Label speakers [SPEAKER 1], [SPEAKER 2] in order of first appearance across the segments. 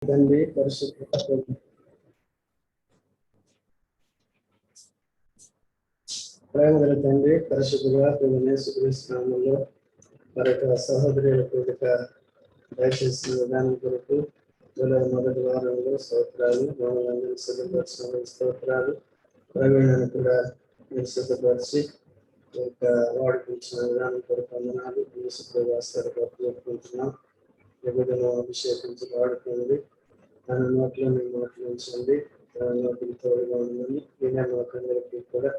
[SPEAKER 1] తండ్రి పరిశుద్ధ ప్రేమగల తండ్రి పరిశుద్ధుగా యేసుక్రీస్తునామములో మరొక సహోదరుల కూడిక దయచేసిన విధానం కొరకు మొదటి వారంలో స్తోత్రాలు, మమ్మల్ని సిద్ధపరిచిన స్తోత్రాలు, ప్రవీణాన్ని కూడా మీరు సిద్ధపరిచి వాడిపించిన విధానం కొరకు వందనాలు. చెప్పుకుంటున్నాం. విధంగా అభిషేకించి వాడుతుంది. తన నోట్లో మీ నోట్లు ఉంచండి. తన నోటికి తోడుగా ఉందని వినే నోట్లందరికీ కూడా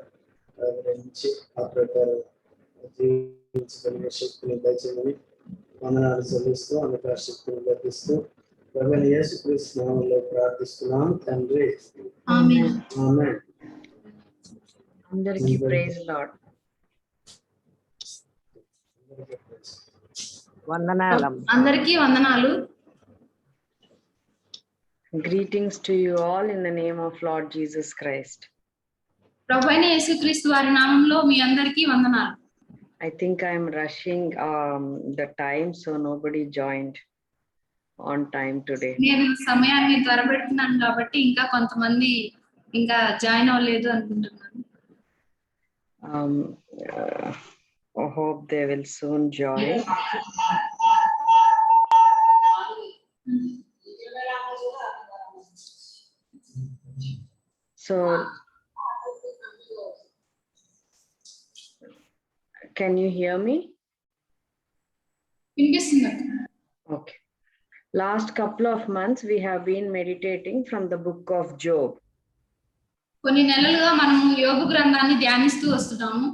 [SPEAKER 1] గ్రహించి ఆ ప్రకారం జీవించగలిగే శక్తిని దయచేయమని వందనాలు చెల్లిస్తూ అనేక శక్తిని లభిస్తూ ప్రభువైన యేసుక్రీస్తు నామములో ప్రార్థిస్తున్నాం తండ్రి.
[SPEAKER 2] ఆమేన్.
[SPEAKER 1] ఆమేన్.
[SPEAKER 2] అందరికీ ప్రైజ్ లార్డ్. అందరికీ వందనాలు.
[SPEAKER 3] Greetings to you all in the name of Lord Jesus Christ.
[SPEAKER 2] ప్రభువైన యేసుక్రీస్తు వారి నామములో మీ అందరికీ వందనాలు.
[SPEAKER 3] I think I am rushing the time, so nobody joined on time today.
[SPEAKER 2] నేను సమయాన్ని త్వరపెడుతున్నాను కాబట్టి ఇంకా కొంతమంది ఇంకా జాయిన్ అవ్వలేదు అనుకుంటున్నాను.
[SPEAKER 3] I hope they will soon join. So, can you hear me?
[SPEAKER 2] వినిపిస్తుందా?
[SPEAKER 3] Okay. Last couple of months we have been meditating from the book of Job.
[SPEAKER 2] కొన్ని నెలలుగా మనము యోబు గ్రంథాన్ని ధ్యానిస్తూ వస్తున్నాము.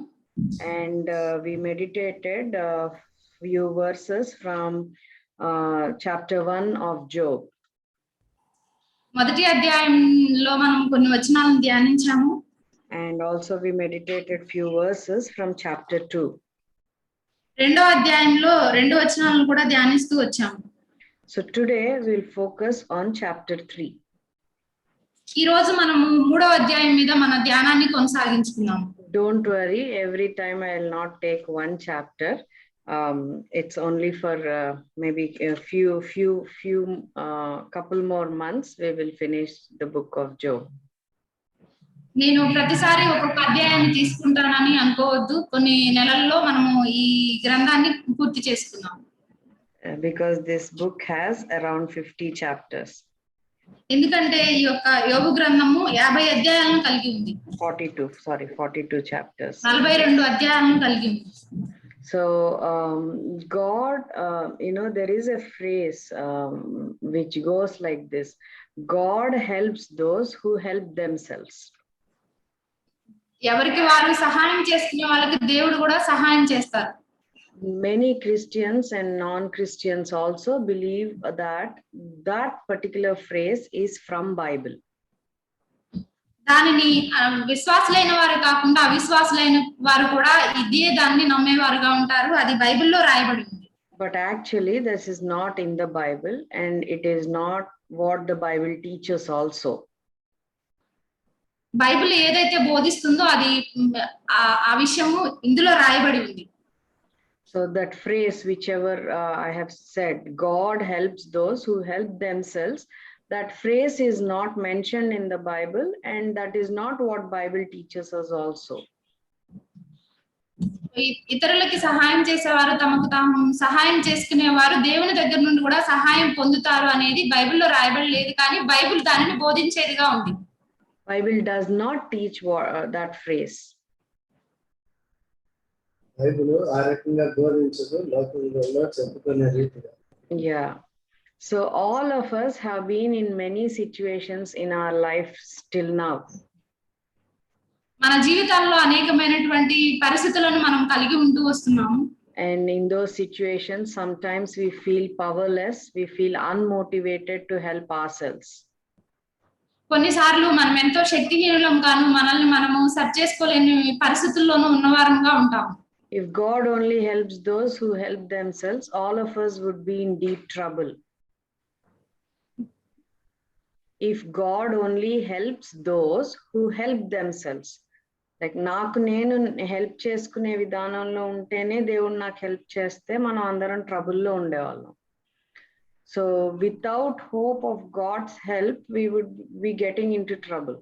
[SPEAKER 3] And we meditated few verses from chapter 1 of Job.
[SPEAKER 2] మొదటి అధ్యాయంలో మనం కొన్ని వచనాలను ధ్యానించాము.
[SPEAKER 3] And also we meditated few verses from chapter 2.
[SPEAKER 2] రెండో అధ్యాయంలో రెండు వచనాలను కూడా ధ్యానిస్తూ వచ్చాము.
[SPEAKER 3] So today we'll focus on chapter 3.
[SPEAKER 2] ఈ రోజు మనము మూడో అధ్యాయం మీద మన ధ్యానాన్ని కొనసాగించుకుందాము.
[SPEAKER 3] Don't worry, every time I will not take one chapter. It's only for maybe a few couple more months we will finish the book of Job.
[SPEAKER 2] నేను ప్రతిసారి ఒక్కొక్క అధ్యాయాన్ని తీసుకుంటానని అనుకోవద్దు. కొన్ని నెలల్లో మనము ఈ గ్రంథాన్ని పూర్తి చేసుకుందాం.
[SPEAKER 3] Because this book has around 50 chapters.
[SPEAKER 2] ఎందుకంటే ఈ యొక్క యోబు గ్రంథము 50 అధ్యాయాలను కలిగి ఉంది.
[SPEAKER 3] 42 chapters.
[SPEAKER 2] 42 అధ్యాయాలను కలిగి ఉంది.
[SPEAKER 3] So God, there is a phrase which goes like this: God helps those who help themselves.
[SPEAKER 2] ఎవరికి వారు సహాయం చేసుకునే వాళ్ళకి దేవుడు కూడా సహాయం చేస్తారు.
[SPEAKER 3] Many Christians and non-Christians also believe that particular phrase is from Bible.
[SPEAKER 2] దానిని విశ్వాసులైన వారు కాకుండా అవిశ్వాసులైన వారు కూడా ఇదే దాన్ని నమ్మేవారుగా ఉంటారు. అది బైబిల్లో రాయబడి ఉంది.
[SPEAKER 3] But actually this is not in the Bible, and it is not what the Bible teaches also.
[SPEAKER 2] Bible ఏదైతే బోధిస్తుందో అది ఆ విషయము ఇందులో రాయబడి ఉంది.
[SPEAKER 3] So that phrase, whichever I have said, God helps those who help themselves, that phrase is not mentioned in the Bible, and that is not what Bible teaches us also.
[SPEAKER 2] ఇతరులకి సహాయం చేసేవారు తమకు తాము సహాయం చేసుకునేవారు దేవుని దగ్గర నుండి కూడా సహాయం పొందుతారు అనేది బైబిల్లో రాయబడి లేదు, కానీ బైబిల్ దానిని బోధించేదిగా ఉంది.
[SPEAKER 3] Bible does not teach that phrase.
[SPEAKER 1] Bible ఆ రకంగా బోధించదు, లోకంలో చెప్పుకునే రీతిగా.
[SPEAKER 3] Yeah. So all of us have been in many situations in our life till now.
[SPEAKER 2] మన జీవితాల్లో అనేకమైనటువంటి పరిస్థితులను మనం కలిగి ఉంటూ వస్తున్నాము.
[SPEAKER 3] And in those situations sometimes we feel powerless, we feel unmotivated to help ourselves.
[SPEAKER 2] కొన్నిసార్లు మనం ఎంతో శక్తిహీనులం గాను మనల్ని మనము సరి చేసుకోలేని పరిస్థితుల్లోనూ ఉన్నవారంగా ఉంటాము.
[SPEAKER 3] If God only helps those who help themselves, all of us would be in deep trouble. If God only helps those who help themselves, like నాకు నేను హెల్ప్ చేసుకునే విధానంలో ఉంటేనే దేవుడు నాకు హెల్ప్ చేస్తే మనం అందరం ట్రబుల్లో ఉండేవాళ్ళం. So without hope of God's help, we would be getting into trouble.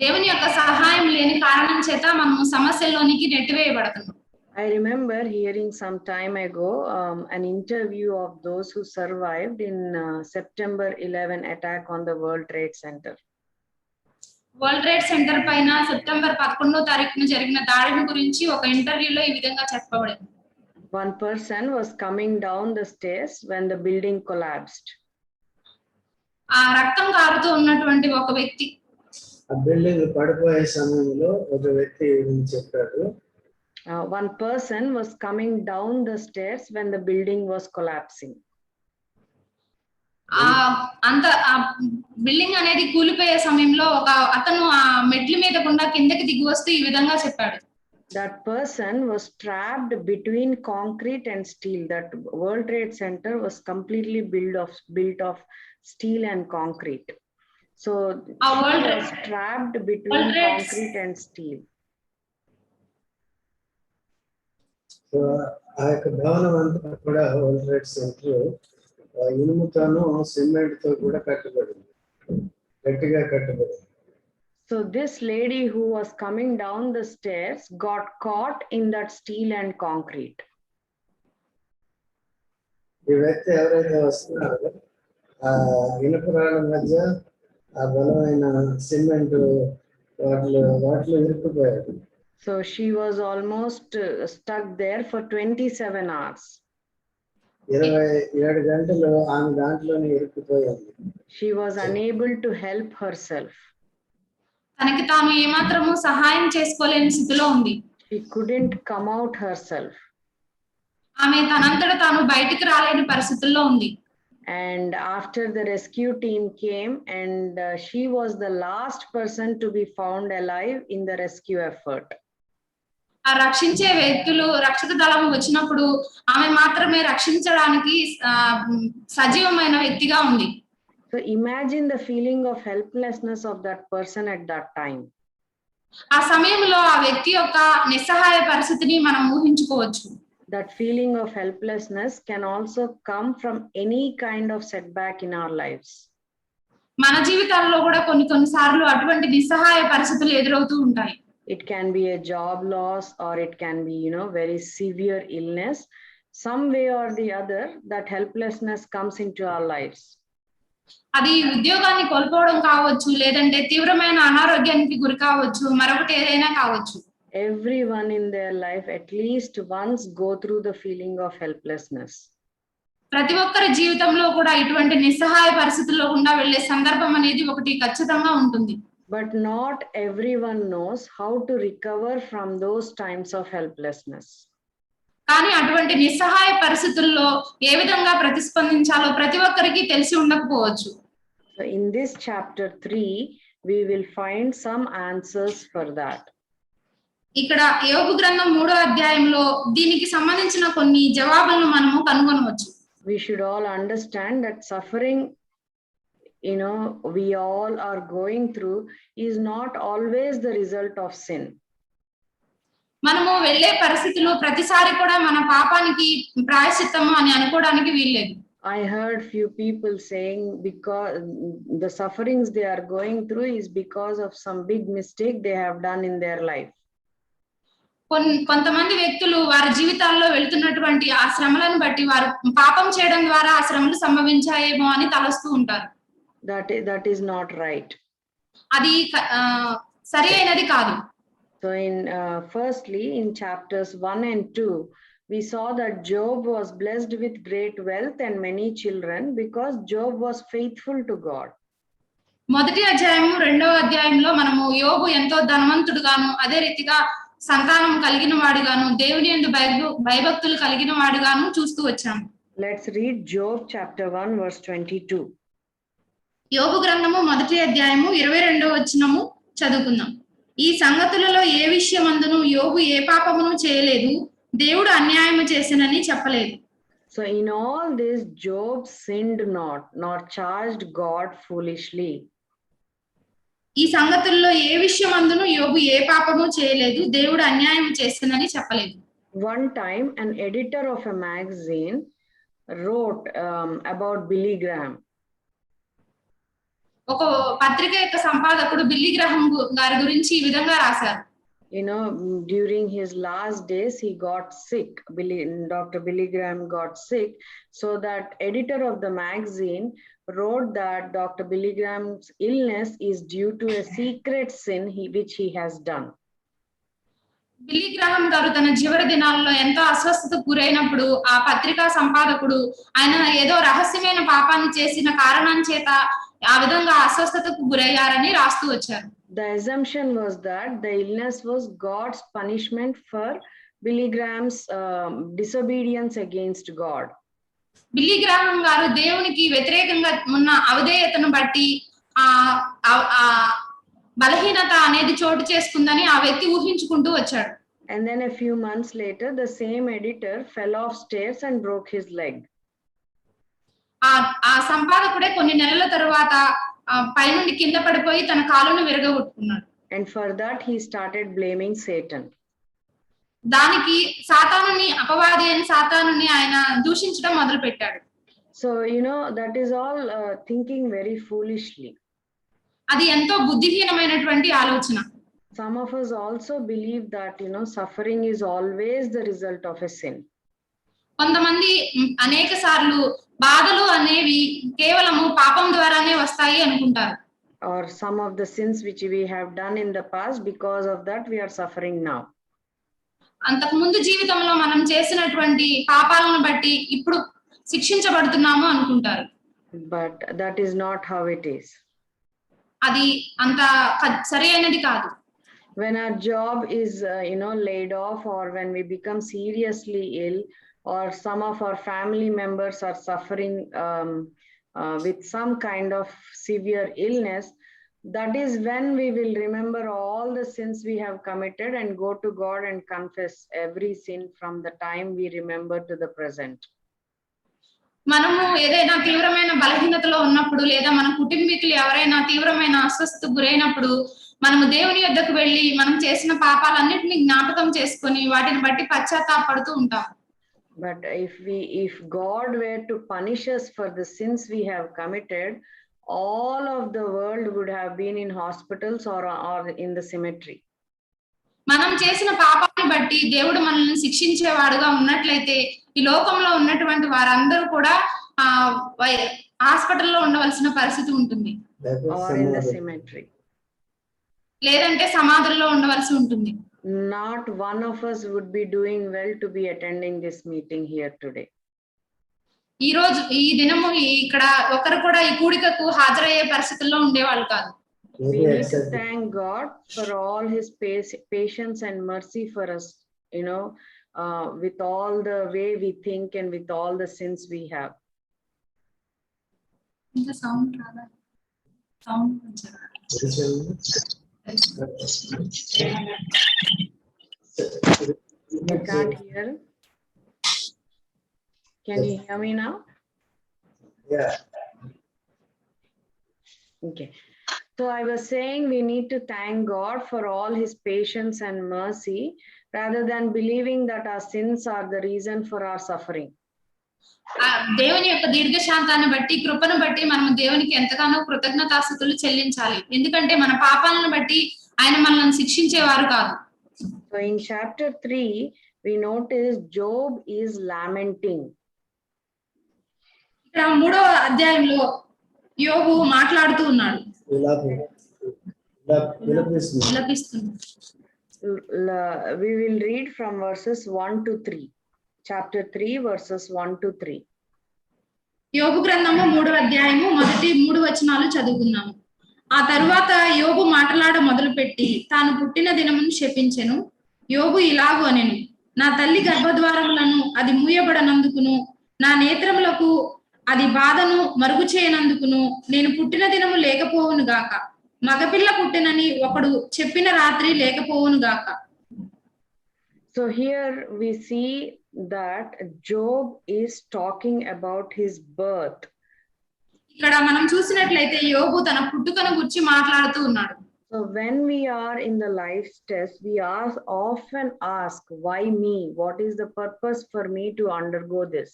[SPEAKER 2] దేవుని యొక్క సహాయం లేని కారణం చేత మనము సమస్యల్లోనికి నెట్టివేయబడుతున్నాం.
[SPEAKER 3] I remember hearing some time ago an interview of those who survived in September 11 attack on the World Trade Center.
[SPEAKER 2] World trade centre పైన September 11వ తారీఖున జరిగిన దాడిని గురించి ఒక ఇంటర్వ్యూలో ఈ విధంగా చెప్పబడింది.
[SPEAKER 3] One person was coming down the stairs when the building collapsed.
[SPEAKER 2] ఆ రక్తం కారుతూ ఉన్నటువంటి ఒక వ్యక్తి
[SPEAKER 1] ఆ బిల్డింగ్ పడిపోయే సమయంలో ఒక వ్యక్తి చెప్పాడు.
[SPEAKER 3] One person was coming down the stairs when the building was collapsing.
[SPEAKER 2] అంత బిల్డింగ్ అనేది కూలిపోయే సమయంలో ఒక అతను ఆ మెట్ల మీద గుండా కిందకి దిగి వస్తూ ఈ విధంగా చెప్పాడు.
[SPEAKER 3] That person was trapped between concrete and steel. That World Trade Center was completely built of steel and concrete. So he was trapped between concrete and steel.
[SPEAKER 1] So ఆ యొక్క భవనం అంతా కూడా వరల్డ్ ట్రేడ్ సెంటర్ ఇనుముతోనూ సిమెంట్ తో కూడా కట్టబడింది, గట్టిగా కట్టబడింది.
[SPEAKER 3] So this lady who was coming down the stairs got caught in that steel and concrete.
[SPEAKER 1] ఈ వ్యక్తి ఎవరైతే వస్తున్నారో ఆ ఇనుపరాల మధ్య ఆ బలమైన సిమెంట్ వాటిలో ఇరుక్కుపోయాడు.
[SPEAKER 3] So she was almost stuck there for 27 hours.
[SPEAKER 1] 27 గంటలు ఆమె దాంట్లోనే ఇరుక్కుపోయింది.
[SPEAKER 3] She was unable to help herself.
[SPEAKER 2] తనకి తాను ఏమాత్రము సహాయం చేసుకోలేని స్థితిలో ఉంది.
[SPEAKER 3] She couldn't come out herself.
[SPEAKER 2] ఆమె తనంతట తాను బయటికి రాలేని పరిస్థితుల్లో ఉంది.
[SPEAKER 3] And after the rescue team came and she was the last person to be found alive in the rescue effort.
[SPEAKER 2] ఆ రక్షించే వ్యక్తులు రక్షక దళం వచ్చినప్పుడు ఆమె మాత్రమే రక్షించడానికి సజీవమైన వ్యక్తిగా ఉంది.
[SPEAKER 3] So imagine the feeling of helplessness of that person at that time.
[SPEAKER 2] ఆ సమయంలో ఆ వ్యక్తి యొక్క నిస్సహాయ పరిస్థితిని మనం ఊహించుకోవచ్చు.
[SPEAKER 3] That feeling of helplessness can also come from any kind of setback in our lives.
[SPEAKER 2] మన జీవితాల్లో కూడా కొన్ని సార్లు అటువంటి నిస్సహాయ పరిస్థితులు ఎదురవుతూ ఉంటాయి.
[SPEAKER 3] It can be a job loss or it can be, very severe illness. Some way or the other, that helplessness comes into our lives.
[SPEAKER 2] అది ఉద్యోగాన్ని కోల్పోవడం కావచ్చు, లేదంటే తీవ్రమైన అనారోగ్యానికి గురి కావచ్చు, మరొకటి ఏదైనా కావచ్చు.
[SPEAKER 3] Everyone in their life at least once go through the feeling of helplessness.
[SPEAKER 2] ప్రతి ఒక్కరి జీవితంలో కూడా ఇటువంటి నిస్సహాయ పరిస్థితుల్లో గుండా వెళ్లే సందర్భం అనేది ఒకటి ఖచ్చితంగా ఉంటుంది.
[SPEAKER 3] But not everyone knows how to recover from those times of helplessness.
[SPEAKER 2] కానీ అటువంటి నిస్సహాయ పరిస్థితుల్లో ఏ విధంగా ప్రతిస్పందించాలో ప్రతి ఒక్కరికి తెలిసి ఉండకపోవచ్చు.
[SPEAKER 3] So in this chapter 3 we will find some answers for that.
[SPEAKER 2] ఇక్కడ యోబు గ్రంథం 3వ అధ్యాయంలో దీనికి సంబంధించిన కొన్ని జవాబులను మనము కనుగొనవచ్చు.
[SPEAKER 3] We should all understand that suffering we all are going through is not always the result of sin.
[SPEAKER 2] మనము వెళ్ళే పరిస్థితులు ప్రతిసారి కూడా మన పాపానికి ప్రాయశ్చిత్తము అని అనుకోవడానికి వీల్లేదు.
[SPEAKER 3] I heard few people saying because the sufferings they are going through is because of some big mistake they have done in their life.
[SPEAKER 2] కొంతమంది వ్యక్తులు వారి జీవితాల్లో వెళ్తున్నటువంటి ఆ శ్రమలను బట్టి వారు పాపం చేయడం ద్వారా ఆ శ్రమలు సంభవించాయేమో అని తలస్తూ ఉంటారు.
[SPEAKER 3] That is not right.
[SPEAKER 2] అది సరి అయినది కాదు.
[SPEAKER 3] So firstly in chapters 1 and 2 we saw that Job was blessed with great wealth and many children because Job was faithful to God.
[SPEAKER 2] మొదటి అధ్యాయము 2వ అధ్యాయంలో మనము యోబు ఎంతో ధనవంతుడుగాను అదే రీతిగా సంతానం కలిగిన వాడుగాను దేవుని యందు భయభక్తులు కలిగిన వాడుగాను చూస్తూ వచ్చాము.
[SPEAKER 3] Let's read Job chapter 1 verse 22.
[SPEAKER 2] యోబు గ్రంథము మొదటి అధ్యాయము 22వ వచనము చదువుకుందాం. ఈ సంగతులలో ఏ విషయమందును యోబు ఏ పాపమును చేయలేదు, దేవుడు అన్యాయము చేసినని చెప్పలేదు.
[SPEAKER 3] So in all this Job sinned not, nor charged God foolishly.
[SPEAKER 2] ఈ సంగతుల్లో ఏ విషయమందును యోబు ఏ పాపము చేయలేదు, దేవుడు అన్యాయం చేసినని చెప్పలేదు.
[SPEAKER 3] One time an editor of a magazine wrote about Billy Graham.
[SPEAKER 2] ఒక పత్రిక యొక్క సంపాదకుడు బిల్లీ గ్రహం గారి గురించి ఈ విధంగా రాశారు.
[SPEAKER 3] You know, during his last days, he got sick. Dr. Billy Graham got sick. So that editor of the magazine wrote that Dr. Billy Graham's illness is due to a secret sin which he has done.
[SPEAKER 2] Billy Graham గారు తన చివరి దినాల్లో ఎంతో అస్వస్థతకు గురైనప్పుడు ఆ పత్రికా సంపాదకుడు ఆయన ఏదో రహస్యమైన పాపాన్ని చేసిన కారణం చేత ఆ విధంగా అస్వస్థతకు గురయ్యారని రాస్తూ వచ్చారు.
[SPEAKER 3] The assumption was that the illness was God's punishment for Billy Graham's disobedience against God.
[SPEAKER 2] Billy Graham గారు దేవునికి వ్యతిరేకంగా ఉన్న అవిధేయతను బట్టి ఆ బలహీనత అనేది చోటు చేసుకుందని ఆ వ్యక్తి ఊహించుకుంటూ వచ్చాడు.
[SPEAKER 3] And then a few months later, the same editor fell off stairs and broke his leg.
[SPEAKER 2] ఆ సంపాదకుడే కొన్ని నెలల తరువాత పైనుండి కింద పడిపోయి తన కాలును విరగొట్టుకున్నాడు.
[SPEAKER 3] And for that he started blaming Satan.
[SPEAKER 2] దానికి సాతానుని అపవాది అయిన సాతానుని ఆయన దూషించడం మొదలు పెట్టాడు.
[SPEAKER 3] So you know, that is all thinking very foolishly.
[SPEAKER 2] అది ఎంతో బుద్ధిహీనమైనటువంటి ఆలోచన.
[SPEAKER 3] Some of us also believe that, you know, suffering is always the result of a sin.
[SPEAKER 2] కొంతమంది అనేక సార్లు బాధలు అనేవి కేవలము పాపం ద్వారానే వస్తాయి అనుకుంటారు.
[SPEAKER 3] Or some of the sins which we have done in the past, because of that we are suffering now.
[SPEAKER 2] అంతకు ముందు జీవితంలో మనం చేసినటువంటి పాపాలను బట్టి ఇప్పుడు శిక్షించబడుతున్నాము అనుకుంటారు.
[SPEAKER 3] But that is not how it is.
[SPEAKER 2] అది అంత సరైనది కాదు.
[SPEAKER 3] When our job is laid off, or when we become seriously ill, or some of our family members are suffering with some kind of severe illness, that is when we will remember all the sins we have committed and go to God and confess every sin from the time we remember to the present.
[SPEAKER 2] మనము ఏదైనా తీవ్రమైన బలహీనతలో ఉన్నప్పుడు లేదా మన కుటుంబీకులు ఎవరైనా తీవ్రమైన అస్వస్థతకు గురైనప్పుడు మనము దేవుని యొద్దకు వెళ్ళి మనం చేసిన పాపాలన్నిటిని జ్ఞాపకం చేసుకొని వాటిని బట్టి పశ్చాత్తాపడుతూ ఉంటాం.
[SPEAKER 3] But if God were to punish us for the sins we have committed, all of the world would have been in hospitals or in the cemetery.
[SPEAKER 2] మనం చేసిన పాపాన్ని బట్టి దేవుడు మనల్ని శిక్షించేవాడుగా ఉన్నట్లయితే ఈ లోకంలో ఉన్నటువంటి వారందరూ కూడా హాస్పిటల్లో ఉండవలసిన పరిస్థితి ఉంటుంది.
[SPEAKER 3] Or in the cemetery.
[SPEAKER 2] లేదంటే సమాధుల్లో ఉండవలసి ఉంటుంది.
[SPEAKER 3] Not one of us would be doing well to be attending this meeting here today.
[SPEAKER 2] ఈ రోజు ఈ దినము ఇక్కడ ఒకరు కూడా ఈ కూడికకు హాజరయ్యే పరిస్థితుల్లో ఉండేవాళ్ళు కాదు.
[SPEAKER 3] We need to thank God for all his patience and mercy for us, with all the way we think and with all the sins we have.
[SPEAKER 2] ఇంకా సౌండ్ రాదా? సౌండ్ కొంచెం
[SPEAKER 3] I can't hear. Can you hear me now?
[SPEAKER 1] Yeah.
[SPEAKER 3] Okay. So I was saying we need to thank God for all his patience and mercy rather than believing that our sins are the reason for our suffering.
[SPEAKER 2] దేవుని యొక్క దీర్ఘశాంతాన్ని బట్టి కృపను బట్టి మనం దేవునికి ఎంతగానో కృతజ్ఞతాస్తుతులు చెల్లించాలి. ఎందుకంటే మన పాపాలను బట్టి ఆయన మనల్ని శిక్షించేవారు కాదు.
[SPEAKER 3] So in chapter 3 we notice Job is lamenting.
[SPEAKER 2] ఇక్కడ 3వ అధ్యాయంలో యోబు మాట్లాడుతూ ఉన్నాడు.
[SPEAKER 3] We will read from verses 1 to 3. Chapter 3 verses 1 to 3.
[SPEAKER 2] యోబు గ్రంథము 3వ అధ్యాయము మొదటి 3 వచనాలు చదువుకుందాము. ఆ తరువాత యోబు మాట్లాడ మొదలుపెట్టి తాను పుట్టిన దినమును శపించెను. యోబు ఇలాగు అనెను, నా తల్లి గర్భద్వారములను అది మూయబడనందుకును, నా నేత్రములకు అది బాధను మరుగు చేయనందుకును నేను పుట్టిన దినము లేకపోవును గాక, మగపిల్ల పుట్టినని ఒకడు చెప్పిన రాత్రి లేకపోవును గాక.
[SPEAKER 3] So here we see that Job is talking about his birth.
[SPEAKER 2] ఇక్కడ మనం చూసినట్లయితే యోబు తన పుట్టుకను గురించి మాట్లాడుతూ ఉన్నాడు.
[SPEAKER 3] So when we are in the life test, we often ask, why me? What is the purpose for me to undergo this?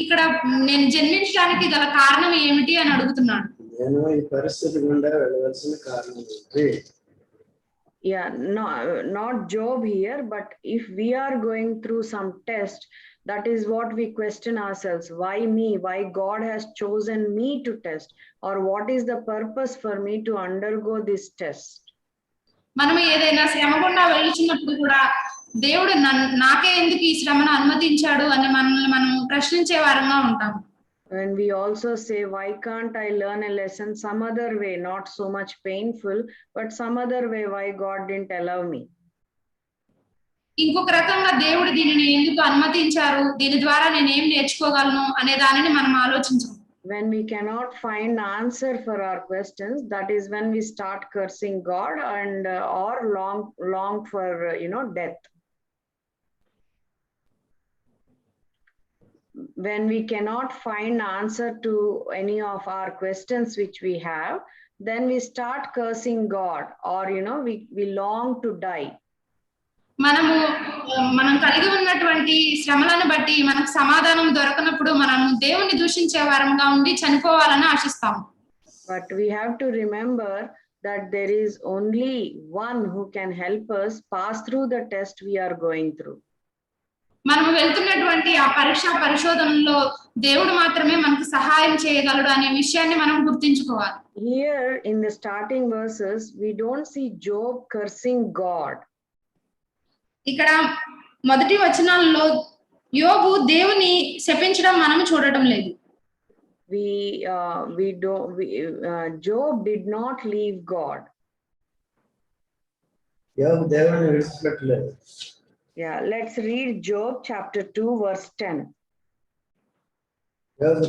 [SPEAKER 2] ఇక్కడ నేను జన్మించడానికి గల కారణం ఏమిటి అని అడుగుతున్నాడు.
[SPEAKER 1] నేను ఈ పరిస్థితి గుండా వెళ్ళవలసిన కారణం ఏంటి?
[SPEAKER 3] Yeah, no, not Job here, but if we are going through some test, that is what we question ourselves. Why me? Why God has chosen me to test? Or what is the purpose for me to undergo this test?
[SPEAKER 2] మనం ఏదైనా శ్రమ గుండా వెళ్ళుచున్నప్పుడు కూడా దేవుడు నాకే ఎందుకు ఈ శ్రమను అనుమతించాడు అని మనల్ని మనం ప్రశ్నించే వారంగా ఉంటాం.
[SPEAKER 3] When we also say, why can't I learn a lesson some other way, not so much painful, but some other way, why God didn't allow me?
[SPEAKER 2] ఇంకొక రకంగా దేవుడు దీనిని ఎందుకు అనుమతించారు, దీని ద్వారా నేను ఏం నేర్చుకోగలను అనే దానిని మనం ఆలోచించాం.
[SPEAKER 3] When we cannot find answer for our questions, that is when we start cursing God and or long for death. When we cannot find answer to any of our questions which we have, then we start cursing God, or we long to die.
[SPEAKER 2] మనం కలిగి ఉన్నటువంటి శ్రమలను బట్టి మనకు సమాధానం దొరకనప్పుడు మనం దేవుని దూషించే వారంగా ఉండి చనిపోవాలని ఆశిస్తాం.
[SPEAKER 3] But we have to remember that there is only one who can help us pass through the test we are going through.
[SPEAKER 2] మనం వెళ్తున్నటువంటి ఆ పరిశోధనలో దేవుడు మాత్రమే మనకు సహాయం చేయగలడు అనే విషయాన్ని మనం గుర్తించుకోవాలి.
[SPEAKER 3] Here in the starting verses, we don't see Job cursing God.
[SPEAKER 2] ఇక్కడ మొదటి వచనాల్లో యోబు దేవుని శపించడం మనం చూడటం లేదు.
[SPEAKER 3] Job did not leave God.
[SPEAKER 1] యోబు దేవుని విడిచిపెట్టలేదు.
[SPEAKER 3] Yeah, let's read Job chapter 2 verse 10.
[SPEAKER 2] యోబు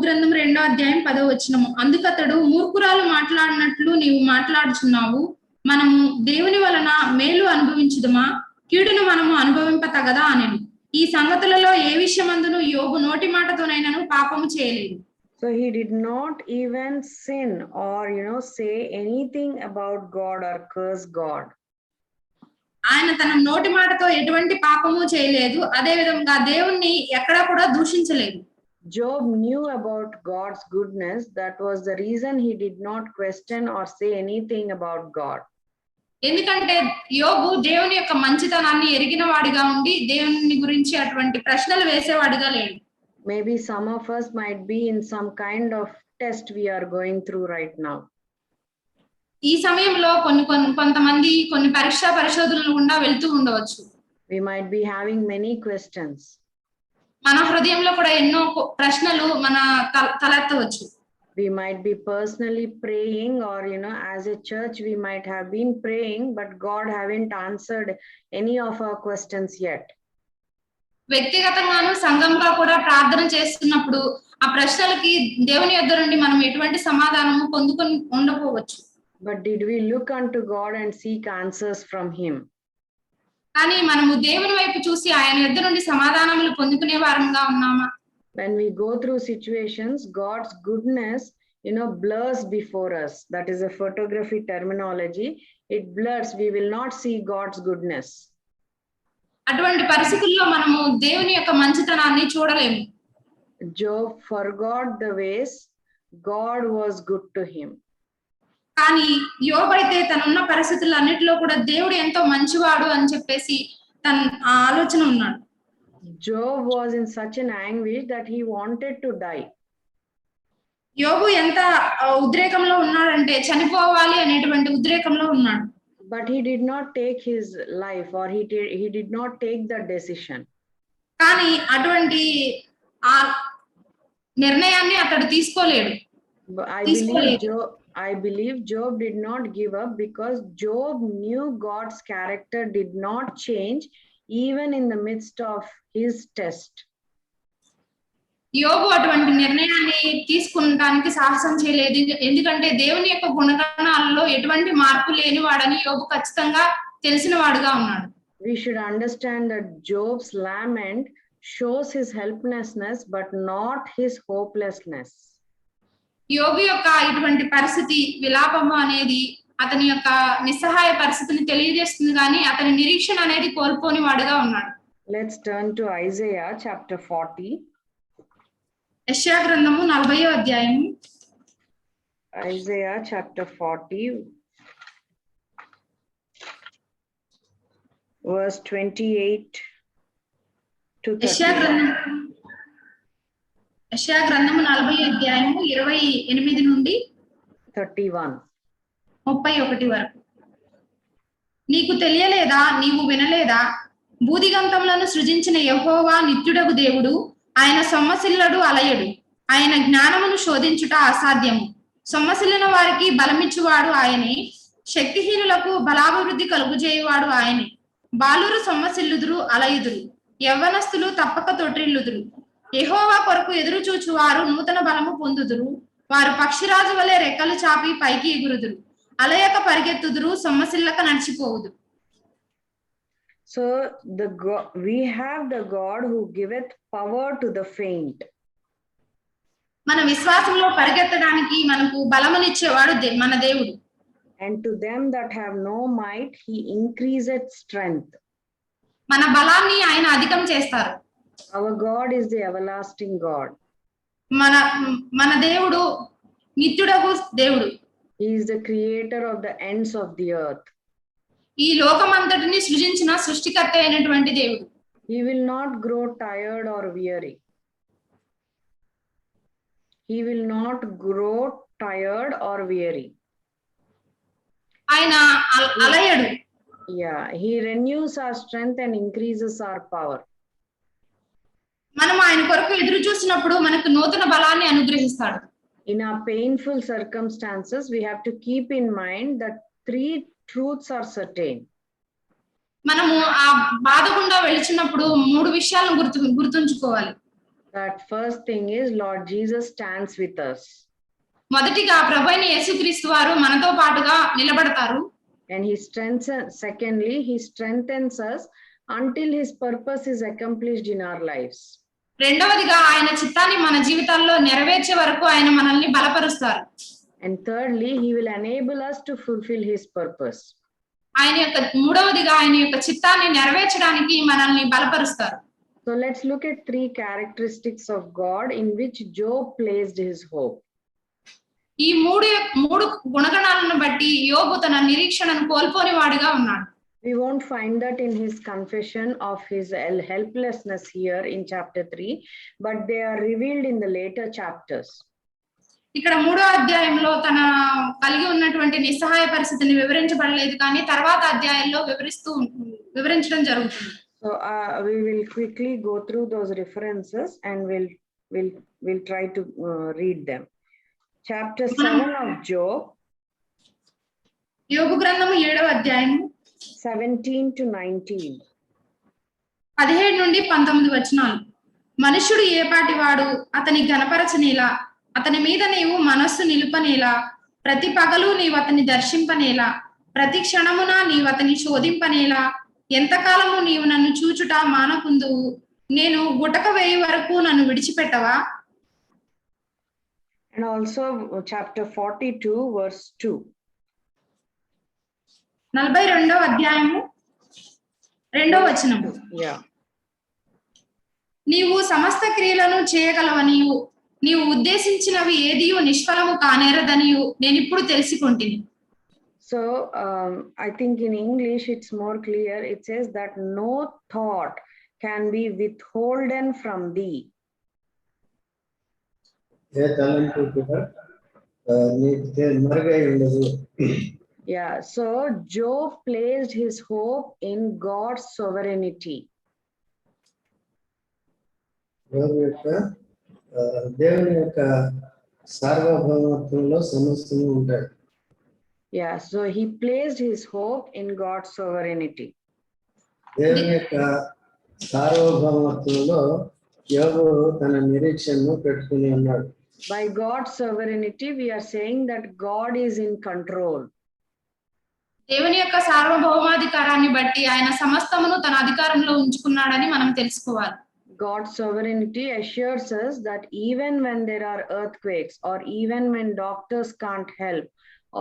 [SPEAKER 2] గ్రంథం 2వ అధ్యాయం 10వ వచనము. అందుకతడు మూర్ఖురాలు మాట్లాడినట్లు నీవు మాట్లాడుచున్నావు, మనము దేవుని వలన మేలు అనుభవించుదమా, కీడును మనము అనుభవింప తగదా అనెను. ఈ సంగతులలో ఏ విషయమందును యోబు నోటి మాటతోనైనను పాపము చేయలేదు.
[SPEAKER 3] So he did not even sin or say anything about God or curse God.
[SPEAKER 2] ఆయన తన నోటి మాటతో ఎటువంటి పాపము చేయలేదు, అదే విధంగా దేవుణ్ణి ఎక్కడా కూడా దూషించలేదు.
[SPEAKER 3] Job knew about God's goodness. That was the reason he did not question or say anything about God.
[SPEAKER 2] ఎందుకంటే యోబు దేవుని యొక్క మంచితనాన్ని ఎరిగిన వాడిగా ఉండి దేవుని గురించి అటువంటి ప్రశ్నలు వేసేవాడిగా లేడు.
[SPEAKER 3] Maybe some of us might be in some kind of test we are going through right now.
[SPEAKER 2] ఈ సమయంలో కొంతమంది కొన్ని పరిశోధనలు గుండా వెళ్తూ ఉండవచ్చు.
[SPEAKER 3] We might be having many questions.
[SPEAKER 2] మన హృదయంలో కూడా ఎన్నో ప్రశ్నలు మన తలెత్తవచ్చు.
[SPEAKER 3] We might be personally praying, or as a church we might have been praying, but God haven't answered any of our questions yet.
[SPEAKER 2] వ్యక్తిగతంగాను సంఘంగా కూడా ప్రార్థన చేస్తున్నప్పుడు ఆ ప్రశ్నలకి దేవుని యొద్ద నుండి మనం ఎటువంటి సమాధానము పొందుకొని ఉండకపోవచ్చు.
[SPEAKER 3] But did we look unto God and seek answers from him?
[SPEAKER 2] కానీ మనము దేవుని వైపు చూసి ఆయన యొద్ద నుండి సమాధానములు పొందుకునే వారంగా ఉన్నామా?
[SPEAKER 3] When we go through situations, God's goodness blurs before us. That is a photography terminology. It blurs. We will not see God's goodness.
[SPEAKER 2] అటువంటి పరిస్థితుల్లో మనము దేవుని యొక్క మంచితనాన్ని చూడలేము.
[SPEAKER 3] Job forgot the ways God was good to him.
[SPEAKER 2] కానీ యోబు అయితే తనున్న పరిస్థితులన్నిటిలో కూడా దేవుడు ఎంతో మంచివాడు అని చెప్పేసి తన ఆలోచన ఉన్నాడు.
[SPEAKER 3] Job was in such an anguish that he wanted to die.
[SPEAKER 2] యోబు ఎంత ఉద్రేకంలో ఉన్నాడంటే చనిపోవాలి అనేటువంటి ఉద్రేకంలో ఉన్నాడు.
[SPEAKER 3] But he did not take his life, or he did not take the decision.
[SPEAKER 2] కానీ అటువంటి ఆ నిర్ణయాన్ని అతడు తీసుకోలేడు.
[SPEAKER 3] I believe Job did not give up because Job knew God's character did not change even in the midst of his test.
[SPEAKER 2] యోబు అటువంటి నిర్ణయాన్ని తీసుకుంటానికి సాహసం చేయలేదు, ఎందుకంటే దేవుని యొక్క గుణగణాలలో ఎటువంటి మార్పు లేని వాడని యోబు ఖచ్చితంగా తెలిసిన వాడుగా ఉన్నాడు.
[SPEAKER 3] We should understand that Job's lament shows his helplessness but not his hopelessness.
[SPEAKER 2] యోబు యొక్క ఇటువంటి పరిస్థితి విలాపము అనేది అతని యొక్క నిస్సహాయ పరిస్థితిని తెలియజేస్తుంది, కానీ అతని నిరీక్షణ అనేది కోల్పోని వాడుగా ఉన్నాడు.
[SPEAKER 3] Let's turn to Isaiah chapter 40.
[SPEAKER 2] యెషయా గ్రంథము 40వ అధ్యాయము.
[SPEAKER 3] Isaiah chapter 40, verse 28 to
[SPEAKER 2] యెషయా
[SPEAKER 3] 31.
[SPEAKER 2] గ్రంథము 40వ అధ్యాయము 28 నుండి 31 వరకు. నీకు తెలియలేదా, నీవు వినలేదా? భూదిగంతములను సృజించిన యెహోవా నిత్యుడగు దేవుడు, ఆయన సొమ్మసిల్లడు, అలయడు. ఆయన జ్ఞానమును శోధించుట అసాధ్యము. సొమ్మసిల్లిన వారికి బలమిచ్చువాడు ఆయనే, శక్తిహీనులకు బలాభివృద్ధి కలుగుజేయువాడు ఆయనే. బాలురు సొమ్మసిల్లుదురు, అలయుదురు, యవ్వనస్తులు తప్పక తొట్రిల్లుదురు. యెహోవా కొరకు ఎదురు చూచువారు నూతన బలము పొందుదురు. వారు పక్షిరాజు వలె రెక్కలు చాపి పైకి ఎగురుదురు. అలయక పరిగెత్తుదురు, సొమ్మసిల్లక నడిచిపోవుదురు.
[SPEAKER 3] So we have the God who giveth power to the faint.
[SPEAKER 2] మన విశ్వాసంలో పరిగెత్తడానికి మనకు బలమునిచ్చేవాడు మన దేవుడు.
[SPEAKER 3] And to them that have no might, he increaseth strength.
[SPEAKER 2] మన బలాన్ని ఆయన అధికం చేస్తారు.
[SPEAKER 3] Our God is the everlasting God.
[SPEAKER 2] మన దేవుడు నిత్యుడగు దేవుడు.
[SPEAKER 3] He is the creator of the ends of the earth.
[SPEAKER 2] ఈ లోకమంతటిని సృజించిన సృష్టికర్త అయినటువంటి దేవుడు.
[SPEAKER 3] He will not grow tired or weary. He will not grow tired or weary.
[SPEAKER 2] ఆయన అలయడు.
[SPEAKER 3] Yeah, he renews our strength and increases our power.
[SPEAKER 2] మనం ఆయన కొరకు ఎదురు చూసినప్పుడు మనకు నూతన బలాన్ని అనుగ్రహిస్తాడు.
[SPEAKER 3] In our painful circumstances, we have to keep in mind that 3 truths are certain.
[SPEAKER 2] మనము ఆ బాధ గుండా వెళుచున్నప్పుడు 3 విషయాలను గుర్తుంచుకోవాలి.
[SPEAKER 3] That first thing is Lord Jesus stands with us.
[SPEAKER 2] మొదటిగా ప్రభువైన యేసుక్రీస్తు వారు మనతో పాటుగా నిలబడతారు.
[SPEAKER 3] And secondly, he strengthens us until his purpose is accomplished in our lives.
[SPEAKER 2] రెండవదిగా ఆయన చిత్తాన్ని మన జీవితాల్లో నెరవేర్చే వరకు ఆయన మనల్ని బలపరుస్తారు.
[SPEAKER 3] And thirdly, he will enable us to fulfill his purpose.
[SPEAKER 2] మూడవదిగా ఆయన యొక్క చిత్తాన్ని నెరవేర్చడానికి మనల్ని బలపరుస్తారు.
[SPEAKER 3] So let's look at 3 characteristics of God in which Job placed his hope.
[SPEAKER 2] ఈ మూడు గుణగణాలను బట్టి యోబు తన నిరీక్షణను కోల్పోని వాడిగా ఉన్నాడు.
[SPEAKER 3] We won't find that in his confession of his helplessness here in chapter 3, but they are revealed in the later chapters.
[SPEAKER 2] ఇక్కడ 3వ అధ్యాయంలో తన కలిగి ఉన్నటువంటి నిస్సహాయ పరిస్థితిని వివరించబడలేదు, కానీ తర్వాత అధ్యాయంలో వివరించడం జరుగుతుంది.
[SPEAKER 3] So we will quickly go through those references and we'll try to read them. Chapter 7 of Job.
[SPEAKER 2] యోబు గ్రంథము 7వ అధ్యాయము
[SPEAKER 3] 17 to 19.
[SPEAKER 2] 17 నుండి 19 వచనాలు. మనుష్యుడు ఏపాటి వాడు, అతని ఘనపరచనేలా, అతని మీద నీవు మనస్సు నిలుపనేలా, ప్రతి పగలు నీవు అతని దర్శింపనేలా, ప్రతి క్షణమున నీవు అతని శోధింపనేలా, ఎంతకాలము నీవు నన్ను చూచుట మానకుందువు, నేను గుటక వేయి వరకు నన్ను విడిచిపెట్టవా?
[SPEAKER 3] And also chapter 42 verse 2.
[SPEAKER 2] 42వ అధ్యాయము 2వ వచనము.
[SPEAKER 3] Yeah.
[SPEAKER 2] నీవు సమస్త క్రియలను చేయగలవనియు, నీవు ఉద్దేశించినవి ఏదియు నిష్ఫలము కానేరదనియు నేను ఇప్పుడు తెలుసుకుంటుని.
[SPEAKER 3] So I think in English it's more clear. It says that no thought can be withholden from thee. Yeah, so Job placed his hope in God's sovereignty. Yeah, so he placed his hope in God's sovereignty. By God's sovereignty, we are saying that God is in control.
[SPEAKER 2] దేవుని యొక్క సార్వభౌమాధికారాన్ని బట్టి ఆయన సమస్తమును తన అధికారంలో ఉంచుకున్నాడని మనం తెలుసుకోవాలి.
[SPEAKER 3] God's sovereignty assures us that even when there are earthquakes, or even when doctors can't help,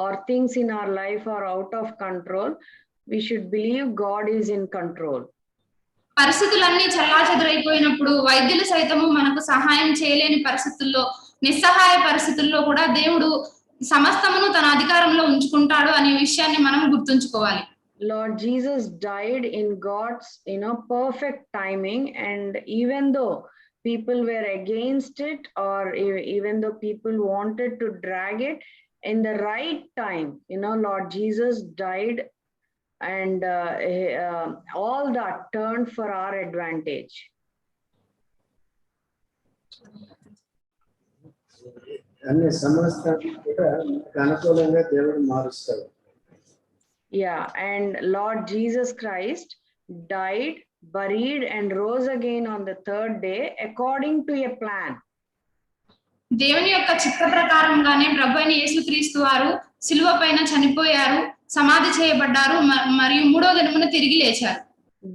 [SPEAKER 3] or things in our life are out of control, we should believe God is in control.
[SPEAKER 2] పరిస్థితులన్నీ చెల్లాచెదురైపోయినప్పుడు వైద్యులు సైతము మనకు సహాయం చేయలేని పరిస్థితుల్లో, నిస్సహాయ పరిస్థితుల్లో కూడా దేవుడు సమస్తమును తన అధికారంలో ఉంచుకుంటాడు అనే విషయాన్ని మనం గుర్తుంచుకోవాలి.
[SPEAKER 3] Lord Jesus died in God's, perfect timing, and even though people were against it, or even though people wanted to drag it, in the right time, Lord Jesus died, and all that turned for our advantage.
[SPEAKER 1] అన్ని సమస్తాన్ని కూడా మనకు అనుకూలంగా దేవుడు మారుస్తాడు.
[SPEAKER 3] Yeah, and Lord Jesus Christ died, buried, and rose again on the third day according to a plan.
[SPEAKER 2] దేవుని యొక్క చిత్త ప్రకారంగానే ప్రభువైన యేసుక్రీస్తు వారు సిలువ పైన చనిపోయారు, సమాధి చేయబడ్డారు, మరియు మూడో దినమున తిరిగి లేచారు.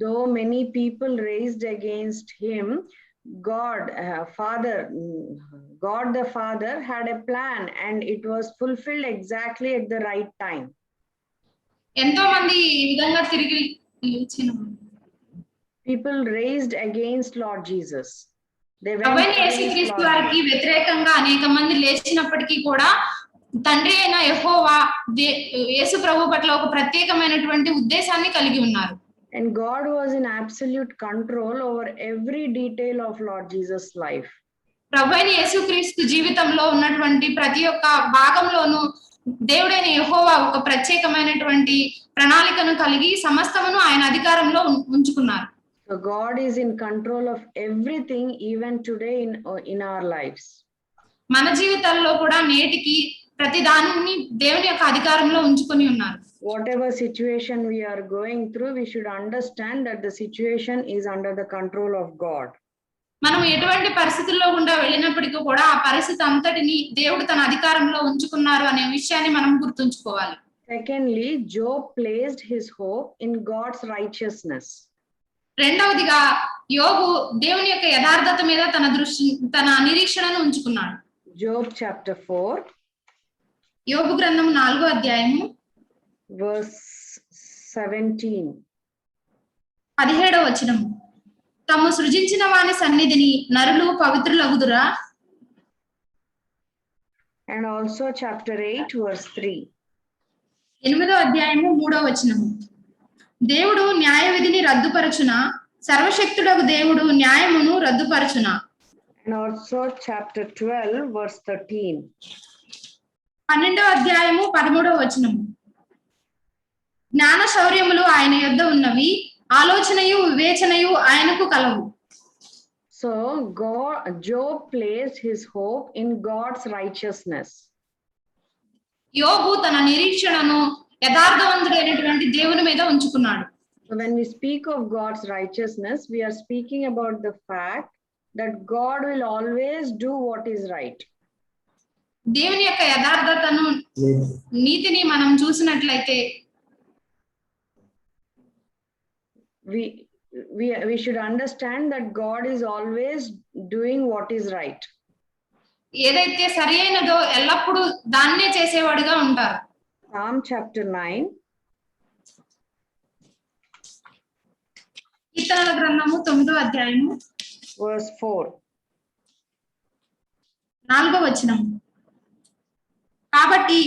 [SPEAKER 3] Though many people raised against him, God the Father had a plan, and it was fulfilled exactly at the right time.
[SPEAKER 2] ఎంతో మంది ఈ విధంగా తిరిగి లేచిన
[SPEAKER 3] people raised against Lord Jesus.
[SPEAKER 2] ప్రభువైన యేసుక్రీస్తు వారికి వ్యతిరేకంగా అనేక మంది లేచినప్పటికీ కూడా తండ్రి అయిన యెహోవా యేసు ప్రభు పట్ల ఒక ప్రత్యేకమైనటువంటి ఉద్దేశాన్ని కలిగి ఉన్నారు.
[SPEAKER 3] And God was in absolute control over every detail of Lord Jesus' life.
[SPEAKER 2] ప్రభువైన యేసుక్రీస్తు జీవితంలో ఉన్నటువంటి ప్రతి ఒక్క భాగంలోనూ దేవుడైన యెహోవా ఒక ప్రత్యేకమైనటువంటి ప్రణాళికను కలిగి సమస్తమును ఆయన అధికారంలో ఉంచుకున్నారు.
[SPEAKER 3] So God is in control of everything, even today in our lives.
[SPEAKER 2] మన జీవితాల్లో కూడా నేటికి ప్రతి దానిని దేవుని యొక్క అధికారంలో ఉంచుకొని ఉన్నారు.
[SPEAKER 3] Whatever situation we are going through, we should understand that the situation is under the control of God.
[SPEAKER 2] మనం ఎటువంటి పరిస్థితుల్లో గుండా వెళ్ళినప్పటికీ కూడా ఆ పరిస్థితి అంతటిని దేవుడు తన అధికారంలో ఉంచుకున్నారు అనే విషయాన్ని మనం గుర్తుంచుకోవాలి.
[SPEAKER 3] Secondly, Job placed his hope in God's righteousness.
[SPEAKER 2] రెండవదిగా యోబు దేవుని యొక్క యథార్థత మీద తన నిరీక్షణను ఉంచుకున్నాడు.
[SPEAKER 3] Job chapter 4,
[SPEAKER 2] యోబు గ్రంథం 4వ అధ్యాయము
[SPEAKER 3] verse 17.
[SPEAKER 2] 17వ వచనము. తాము సృజించిన వాని సన్నిధిని నరులు పవిత్రులగుదురా?
[SPEAKER 3] And also chapter 8, verse 3.
[SPEAKER 2] 8వ అధ్యాయము 3వ వచనము. దేవుడు న్యాయ విధిని రద్దుపరచునా? సర్వశక్తుడగు దేవుడు న్యాయమును రద్దుపరచునా?
[SPEAKER 3] And also chapter 12, verse 13.
[SPEAKER 2] 12వ అధ్యాయము 13వ వచనము. జ్ఞాన శౌర్యములు ఆయన యొద్ద ఉన్నవి, ఆలోచనయు వివేచనయు ఆయనకు కలవు.
[SPEAKER 3] So Job placed his hope in God's righteousness.
[SPEAKER 2] యోబు తన నిరీక్షణను యథార్థవంతుడైనటువంటి దేవుని మీద ఉంచుకున్నాడు.
[SPEAKER 3] So when we speak of God's righteousness, we are speaking about the fact that God will always do what is right.
[SPEAKER 2] దేవుని యొక్క యథార్థతను, నీతిని మనం చూసినట్లయితే
[SPEAKER 3] we should understand that God is always doing what is right.
[SPEAKER 2] ఏదైతే సరియైనదో ఎల్లప్పుడూ దాన్నే చేసేవాడుగా ఉంటారు.
[SPEAKER 3] Psalm chapter 9,
[SPEAKER 2] కీర్తనల గ్రంథము 9వ అధ్యాయము
[SPEAKER 3] verse 4.
[SPEAKER 2] 4వ వచనం. కాబట్టి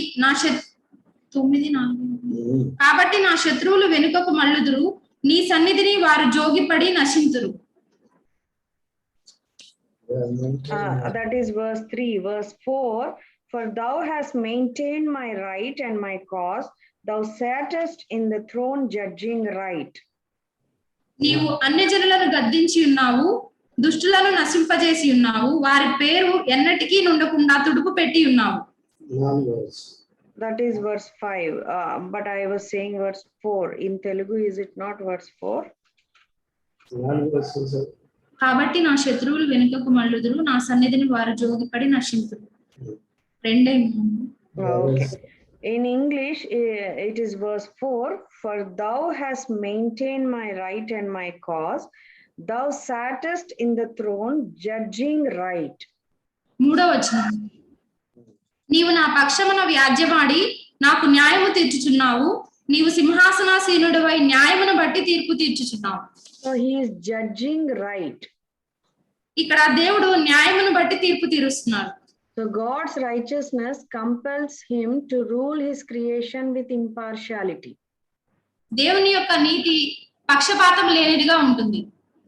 [SPEAKER 2] నా శత్రువులు వెనుకకు మళ్ళుదురు, నీ సన్నిధిని వారు జోగిపడి నశింతురు.
[SPEAKER 3] That is verse 3. Verse 4, for thou hast maintained my right and my cause, thou satest in the throne judging right.
[SPEAKER 2] నీవు అన్యజనులను గద్దించి ఉన్నావు, దుష్టులను నశింపజేసి ఉన్నావు, వారి పేరు ఎన్నటికీ నుండకుండా తుడుపు పెట్టి ఉన్నావు.
[SPEAKER 3] That is verse 5, but I was saying verse 4. In Telugu, is it not verse 4?
[SPEAKER 2] కాబట్టి నా శత్రువులు వెనుకకు మళ్ళుదురు, నా సన్నిధిని వారు జోగిపడి నశింతురు.
[SPEAKER 3] Okay. In English, it is verse 4, for thou hast maintained my right and my cause, thou satest in the throne judging right.
[SPEAKER 2] 3వ వచనం. నీవు నా పక్షమున వ్యాజ్యమాడి నాకు న్యాయము తీర్చుచున్నావు, నీవు సింహాసనాసీనుడివై న్యాయమును బట్టి తీర్పు తీర్చుచున్నావు.
[SPEAKER 3] So he is judging right.
[SPEAKER 2] ఇక్కడ దేవుడు న్యాయమును బట్టి తీర్పు తీరుస్తున్నాడు.
[SPEAKER 3] So God's righteousness compels him to rule his creation with impartiality.
[SPEAKER 2] దేవుని యొక్క నీతి పక్షపాతం లేనిదిగా ఉంటుంది.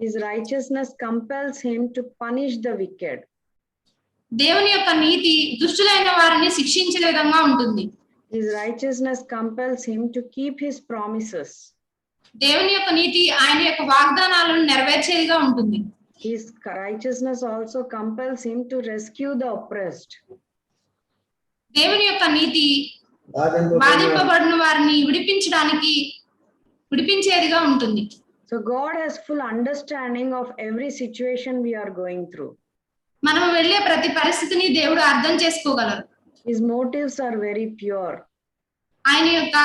[SPEAKER 3] His righteousness compels him to punish the wicked.
[SPEAKER 2] దేవుని యొక్క నీతి దుష్టులైన వారిని శిక్షించే విధంగా ఉంటుంది.
[SPEAKER 3] His righteousness compels him to keep his promises.
[SPEAKER 2] దేవుని యొక్క నీతి ఆయన యొక్క వాగ్దానాలను నెరవేర్చేదిగా ఉంటుంది.
[SPEAKER 3] His righteousness also compels him to rescue the oppressed.
[SPEAKER 2] దేవుని యొక్క నీతి బాధింపబడిన వారిని విడిపించేదిగా ఉంటుంది.
[SPEAKER 3] So God has full understanding of every situation we are going through.
[SPEAKER 2] మనం వెళ్ళే ప్రతి పరిస్థితిని దేవుడు అర్థం చేసుకోగలరు.
[SPEAKER 3] His motives are very pure.
[SPEAKER 2] ఆయన యొక్క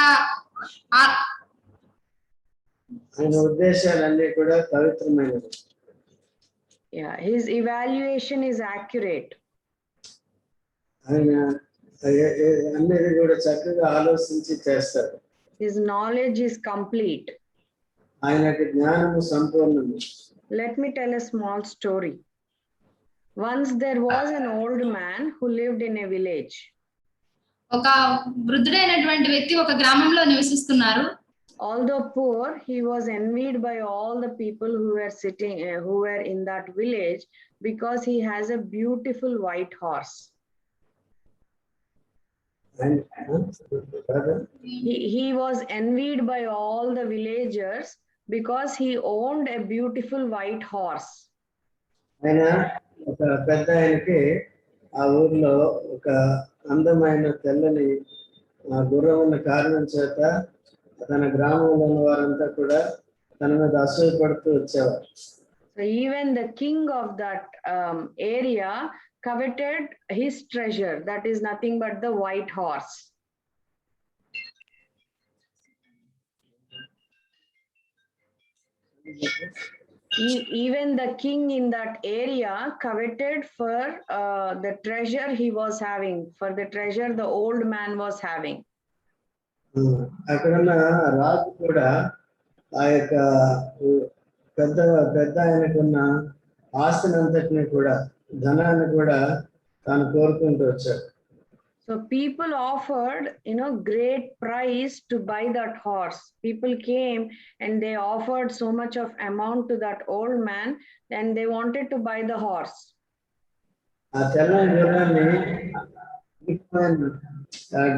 [SPEAKER 1] ఆయన ఉద్దేశాలన్నీ కూడా పవిత్రమైనవి.
[SPEAKER 3] Yeah, his evaluation is accurate.
[SPEAKER 1] ఆయన అన్నిటి కూడా చక్కగా ఆలోచించి చేస్తారు.
[SPEAKER 3] His knowledge is complete.
[SPEAKER 1] ఆయనకి జ్ఞానము సంపూర్ణము.
[SPEAKER 3] Let me tell a small story. Once there was an old man who lived in a village.
[SPEAKER 2] ఒక వృద్ధుడైనటువంటి వ్యక్తి ఒక గ్రామంలో నివసిస్తున్నారు.
[SPEAKER 3] Although poor, he was envied by all the people who were in that village because he has a beautiful white horse.
[SPEAKER 1] And
[SPEAKER 3] he was envied by all the villagers because he owned a beautiful white horse.
[SPEAKER 1] ఆయన ఒక పెద్ద ఆయనకి ఆ ఊర్లో ఒక అందమైన తెల్లని గుర్రం ఉన్న కారణం చేత తన గ్రామంలో ఉన్న వారంతా కూడా తన మీద అసూయపడుతూ వచ్చేవారు.
[SPEAKER 3] So even the king of that area coveted his treasure, that is nothing but the white horse. Even the king in that area coveted for the treasure he was having, for the treasure the old man was having.
[SPEAKER 1] అక్కడున్న రాజు కూడా ఆ యొక్క పెద్ద ఆయనకున్న ఆస్తిని అంతటిని కూడా ధనాన్ని కూడా తాను కోరుకుంటూ వచ్చాడు.
[SPEAKER 3] So people offered, great price to buy that horse. People came and they offered so much of amount to that old man and they wanted to buy the horse.
[SPEAKER 1] ఆ తెల్లని గుర్రాన్ని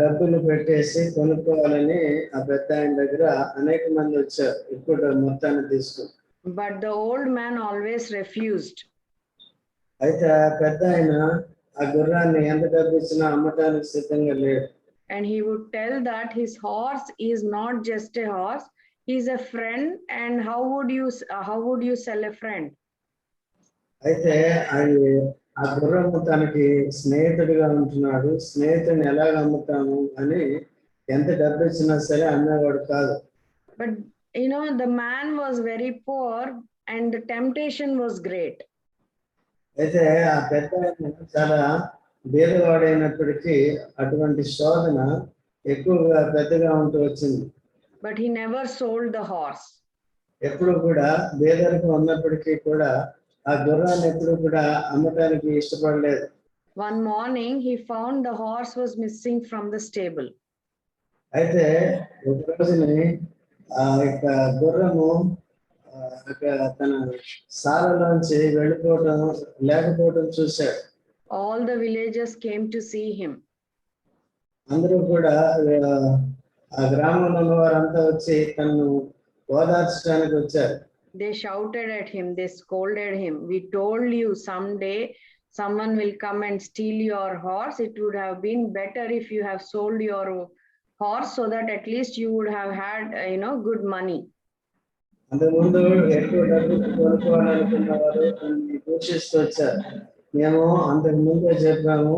[SPEAKER 1] డబ్బులు పెట్టేసి కొనుక్కోవాలని ఆ పెద్ద ఆయన దగ్గర అనేక మంది వచ్చారు ఇప్పుడు మొత్తాన్ని తీసుకుని.
[SPEAKER 3] But the old man always refused.
[SPEAKER 1] అయితే ఆ పెద్ద ఆయన ఆ గుర్రాన్ని ఎంత డబ్బు ఇచ్చినా అమ్మటానికి సిద్ధంగా లేడు.
[SPEAKER 3] And he would tell that his horse is not just a horse, he is a friend, and how would you sell a friend?
[SPEAKER 1] అయితే ఆ గుర్రము తనకి స్నేహితుడిగా ఉంటున్నాడు, స్నేహితుడిని ఎలాగ అమ్ముతాము అని ఎంత డబ్బు ఇచ్చినా సరే అమ్మేవాడు కాదు.
[SPEAKER 3] But the man was very poor and the temptation was great.
[SPEAKER 1] అయితే ఆ పెద్ద చాలా బీదవాడైనప్పటికీ అటువంటి శోధన ఎక్కువగా పెద్దగా ఉంటూ వచ్చింది.
[SPEAKER 3] But he never sold the horse.
[SPEAKER 1] ఎప్పుడు కూడా బీదరికం ఉన్నప్పటికీ కూడా ఆ గుర్రాన్ని ఎప్పుడు కూడా అమ్మటానికి ఇష్టపడలేదు.
[SPEAKER 3] One morning he found the horse was missing from the stable.
[SPEAKER 1] అయితే ఒక రోజుని ఆ యొక్క గుర్రము తన సారలోంచి లేకపోవడం చూశాడు.
[SPEAKER 3] All the villagers came to see him.
[SPEAKER 1] అందరూ కూడా ఆ గ్రామంలో ఉన్న వారంతా వచ్చి తనను ఓదార్చడానికి వచ్చారు.
[SPEAKER 3] They shouted at him, they scolded him. We told you someday someone will come and steal your horse. It would have been better if you have sold your horse so that at least you would have had good money.
[SPEAKER 1] అంతకుముందు ఎక్కువ డబ్బు కొనుక్కోవాలనుకున్న వారు దూషిస్తూ వచ్చారు. మేము అంతకు ముందే చెప్పాము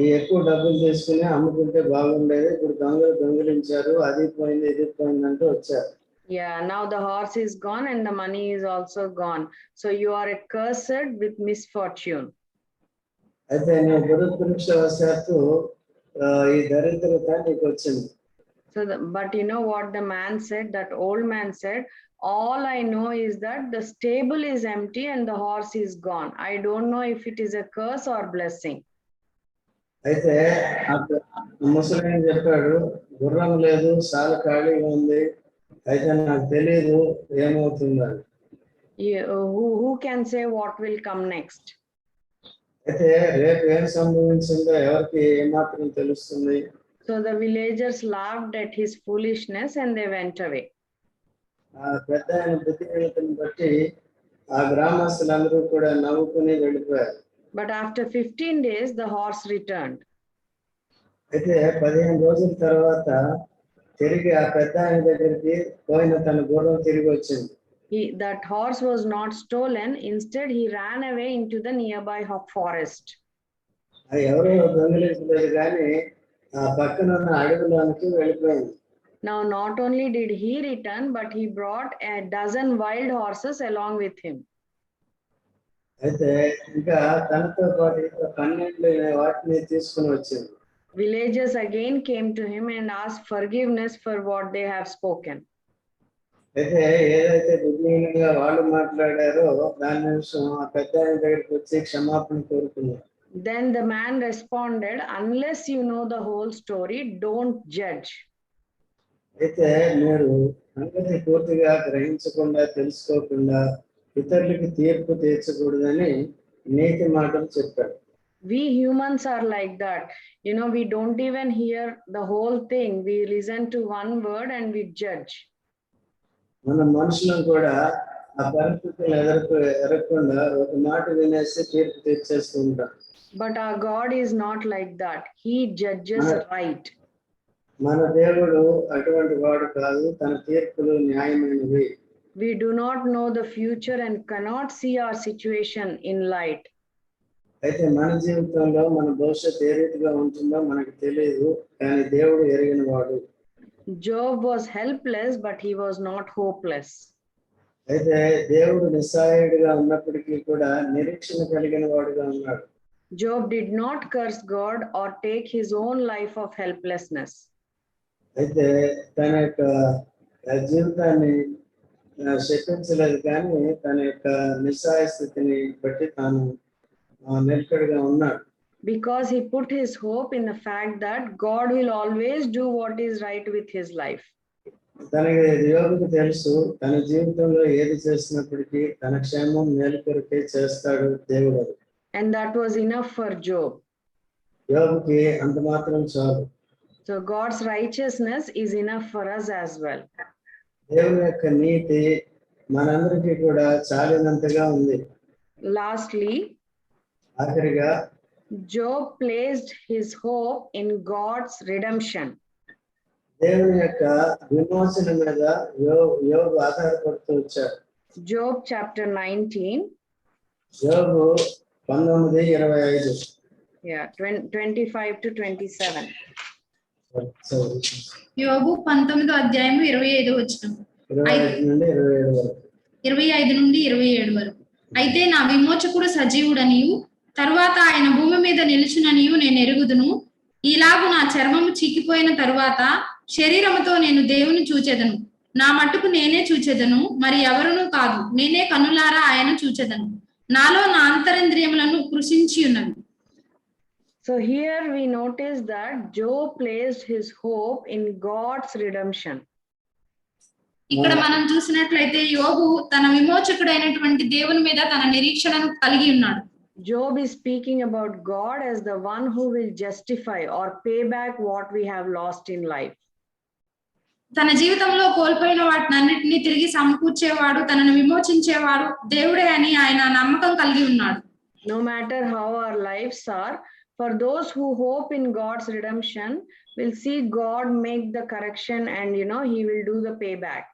[SPEAKER 1] ఈ ఎక్కువ డబ్బులు తీసుకుని అమ్ముకుంటే బాగుండేది, ఇప్పుడు దొంగిలించారు, అది పోయింది ఇది పోయింది అంటూ వచ్చారు.
[SPEAKER 3] Yeah, now the horse is gone and the money is also gone. So you are accursed with misfortune.
[SPEAKER 1] అయితే నీ దురదృష్టవశాత్తు ఈ దరిద్రత నీకు వచ్చింది.
[SPEAKER 3] So, but you know what the man said, that old man said, all I know is that the stable is empty and the horse is gone. I don't know if it is a curse or blessing.
[SPEAKER 1] అయితే ముసలి చెప్పాడు, గుర్రం లేదు, సాల ఖాళీగా ఉంది, అయితే నాకు తెలియదు ఏమవుతుందని.
[SPEAKER 3] Who can say what will come next?
[SPEAKER 1] అయితే రేపు ఏం సంభవించిందో ఎవరికి ఏమాత్రం తెలుస్తుంది?
[SPEAKER 3] So the villagers laughed at his foolishness and they went away.
[SPEAKER 1] ఆ పెద్ద ఆయన బుద్ధిహీనతను బట్టి ఆ గ్రామస్తులందరూ కూడా నవ్వుకుని వెళ్ళిపోయారు.
[SPEAKER 3] But after 15 days, the horse returned.
[SPEAKER 1] అయితే 15 రోజుల తర్వాత తిరిగి ఆ పెద్ద ఆయన దగ్గరికి పోయిన తన గుర్రం తిరిగి వచ్చింది.
[SPEAKER 3] That horse was not stolen. Instead, he ran away into the nearby forest.
[SPEAKER 1] ఎవరో దొంగిలించలేదు కానీ ఆ పక్కన ఉన్న అడవిలోనికి వెళ్ళిపోయింది.
[SPEAKER 3] Now, not only did he return, but he brought a dozen wild horses along with him.
[SPEAKER 1] అయితే ఇంకా తనతో పాటు 12 వాటిని తీసుకుని వచ్చింది.
[SPEAKER 3] Villagers again came to him and asked forgiveness for what they have spoken.
[SPEAKER 1] అయితే ఏదైతే బుద్ధిహీనంగా వాళ్ళు మాట్లాడారో దాని నిమిషం ఆ పెద్ద ఆయన దగ్గరికి వచ్చి క్షమాపణ కోరుకున్నారు.
[SPEAKER 3] Then the man responded, unless you know the whole story, don't judge.
[SPEAKER 1] అయితే మీరు సంగతి పూర్తిగా గ్రహించకుండా తెలుసుకోకుండా ఇతరులకి తీర్పు తీర్చకూడదని నీతి మాటలు చెప్పాడు.
[SPEAKER 3] We humans are like that. You know, we don't even hear the whole thing. We listen to one word and we judge.
[SPEAKER 1] మన మనుషులను కూడా ఆ పరిస్థితులను ఎరగకుండా ఒక మాట వినేసి తీర్పు తీర్చేస్తూ ఉంటాం.
[SPEAKER 3] But our God is not like that. He judges right.
[SPEAKER 1] మన దేవుడు అటువంటి వాడు కాదు, తన తీర్పులు న్యాయమైనవి.
[SPEAKER 3] We do not know the future and cannot see our situation in light.
[SPEAKER 1] అయితే మన జీవితంలో మన భవిష్యత్తు ఏ రీతిగా ఉంటుందో మనకు తెలియదు, కానీ దేవుడు ఎరిగిన వాడు.
[SPEAKER 3] Job was helpless, but he was not hopeless.
[SPEAKER 1] అయితే దేవుడు నిస్సహాయుడిగా ఉన్నప్పటికీ కూడా నిరీక్షణ కలిగిన వాడుగా ఉన్నాడు.
[SPEAKER 3] Job did not curse God or take his own life of helplessness.
[SPEAKER 1] అయితే తన యొక్క జీవితాన్ని శపించలేదు, కానీ తన యొక్క నిస్సహాయ స్థితిని బట్టి తాను నిలకడగా ఉన్నాడు.
[SPEAKER 3] Because he put his hope in the fact that God will always do what is right with his life.
[SPEAKER 1] తనకి యోగుకు తెలుసు, తన జీవితంలో ఏది చేసినప్పటికీ తన క్షేమం మేలు కొరకే చేస్తాడు దేవుడు.
[SPEAKER 3] And that was enough for Job.
[SPEAKER 1] యోగుకి అంత మాత్రం చాలు.
[SPEAKER 3] So God's righteousness is enough for us as well.
[SPEAKER 1] దేవుని యొక్క నీతి మనందరికీ కూడా చాలినంతగా ఉంది.
[SPEAKER 3] Lastly,
[SPEAKER 1] ఆఖరిగా
[SPEAKER 3] Job placed his hope in God's redemption.
[SPEAKER 1] దేవుని యొక్క విమోచన మీద యోబు ఆధారపడుతూ వచ్చాడు.
[SPEAKER 3] Job chapter 19.
[SPEAKER 1] యోబు 19:25.
[SPEAKER 3] Yeah, 25 to 27.
[SPEAKER 2] యోబు 19వ అధ్యాయము 25వ వచనం.
[SPEAKER 1] 25 నుండి 27 వరకు.
[SPEAKER 2] 25 నుండి 27 వరకు. అయితే నా విమోచకుడు సజీవుడనియు తరువాత ఆయన భూమి మీద నిలుచుననియు నేను ఎరుగుదును. ఇలాగు నా చర్మము చీకిపోయిన తరువాత శరీరముతో నేను దేవుని చూచెదను. నా మట్టుకు నేనే చూచెదను, మరి ఎవరునూ కాదు. నేనే కన్నులారా ఆయన చూచెదను. నాలో నా అంతరింద్రియములను కృషించి ఉన్నవి.
[SPEAKER 3] So here we notice that Job placed his hope in God's redemption.
[SPEAKER 2] ఇక్కడ మనం చూసినట్లయితే యోబు తన విమోచకుడైనటువంటి దేవుని మీద తన నిరీక్షణను కలిగి ఉన్నాడు.
[SPEAKER 3] Job is speaking about God as the one who will justify or pay back what we have lost in life.
[SPEAKER 2] తన జీవితంలో కోల్పోయిన వాటినన్నిటినీ తిరిగి సమకూర్చేవాడు, తనను విమోచించేవాడు దేవుడే అని ఆయన నమ్మకం కలిగి ఉన్నాడు.
[SPEAKER 3] No matter how our lives are, for those who hope in God's redemption will see God make the correction and he will do the payback.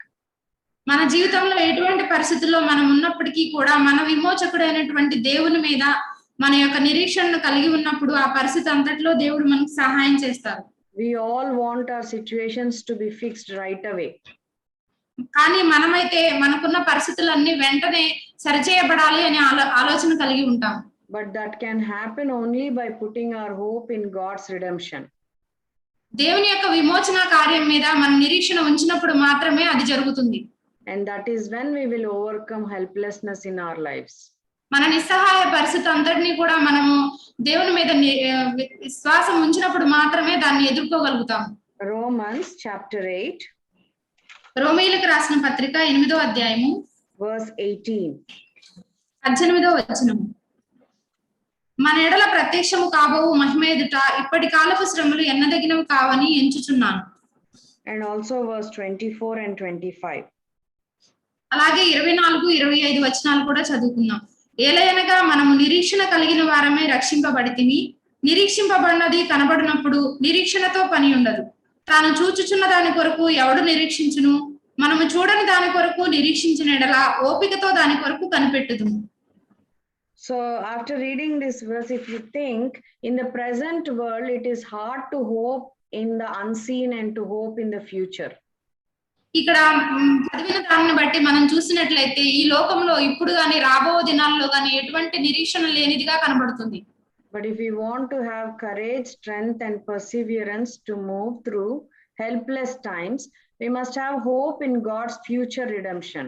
[SPEAKER 2] మన జీవితంలో ఎటువంటి పరిస్థితుల్లో మనం ఉన్నప్పటికీ కూడా మన విమోచకుడైనటువంటి దేవుని మీద మన యొక్క నిరీక్షణను కలిగి ఉన్నప్పుడు ఆ పరిస్థితి అంతట్లో దేవుడు మనకు సహాయం చేస్తారు.
[SPEAKER 3] We all want our situations to be fixed right away.
[SPEAKER 2] కానీ మనమైతే మనకున్న పరిస్థితులన్నీ వెంటనే సరిచేయబడాలి అనే ఆలోచన కలిగి ఉంటాం.
[SPEAKER 3] But that can happen only by putting our hope in God's redemption.
[SPEAKER 2] దేవుని యొక్క విమోచన కార్యం మీద మన నిరీక్షణ ఉంచినప్పుడు మాత్రమే అది జరుగుతుంది.
[SPEAKER 3] And that is when we will overcome helplessness in our lives.
[SPEAKER 2] మన నిస్సహాయ పరిస్థితి అంతటినీ కూడా మనము దేవుని మీద విశ్వాసం ఉంచినప్పుడు మాత్రమే దాన్ని ఎదుర్కోగలుగుతాం.
[SPEAKER 3] Romans chapter 8
[SPEAKER 2] రోమీయులకు రాసిన పత్రిక 8వ అధ్యాయము
[SPEAKER 3] verse 18.
[SPEAKER 2] 18వ వచనం. మన ఎడల ప్రత్యక్షము కాబోవు మహిమ ఎదుట ఇప్పటి కాలపు శ్రమలు ఎన్నదగినవి కావని ఎంచుచున్నాను.
[SPEAKER 3] And also verse 24 and 25.
[SPEAKER 2] అలాగే 24, 25 వచనాలు కూడా చదువుకుందాం. ఏలయనగా మనము నిరీక్షణ కలిగిన వారమే రక్షింపబడితిమి. నిరీక్షింపబడినది కనబడినప్పుడు నిరీక్షణతో పని ఉండదు. తాను చూచుచున్న దాని కొరకు ఎవడు నిరీక్షించును? మనము చూడని దాని కొరకు నిరీక్షించిన ఎడల ఓపికతో దాని కొరకు కనిపెట్టుదుము.
[SPEAKER 3] So after reading this verse, if you think in the present world, it is hard to hope in the unseen and to hope in the future.
[SPEAKER 2] ఇక్కడ చదివిన దాన్ని బట్టి మనం చూసినట్లయితే ఈ లోకంలో ఇప్పుడు గాని రాబో దినాల్లో గాని ఎటువంటి నిరీక్షణ లేనిదిగా కనబడుతుంది.
[SPEAKER 3] But if we want to have courage, strength and perseverance to move through helpless times, we must have hope in God's future redemption.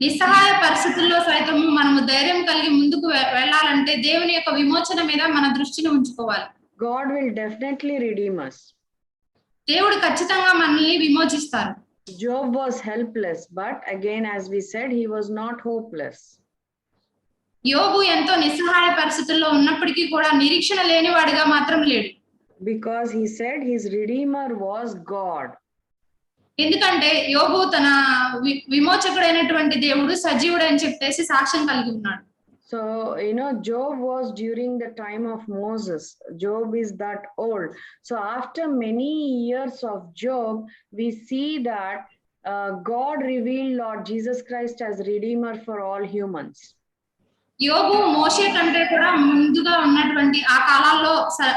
[SPEAKER 2] నిస్సహాయ పరిస్థితుల్లో సైతము మనము ధైర్యం కలిగి ముందుకు వెళ్ళాలంటే దేవుని యొక్క విమోచన మీద మన దృష్టిని ఉంచుకోవాలి.
[SPEAKER 3] God will definitely redeem us.
[SPEAKER 2] దేవుడు ఖచ్చితంగా మనల్ని విమోచిస్తారు.
[SPEAKER 3] Job was helpless, but again, as we said, he was not hopeless.
[SPEAKER 2] యోబు ఎంతో నిస్సహాయ పరిస్థితుల్లో ఉన్నప్పటికీ కూడా నిరీక్షణ లేనివాడిగా మాత్రం లేడు.
[SPEAKER 3] Because he said his redeemer was God.
[SPEAKER 2] ఎందుకంటే యోబు తన విమోచకుడైనటువంటి దేవుడు సజీవుడు అని చెప్పేసి సాక్ష్యం కలిగి ఉన్నాడు.
[SPEAKER 3] So, Job was during the time of Moses. Job is that old. So after many years of Job, we see that God revealed Lord Jesus Christ as Redeemer for all humans.
[SPEAKER 2] యోబు మోషే కంటే కూడా ముందుగా ఉన్నటువంటి ఆ కాలాల్లో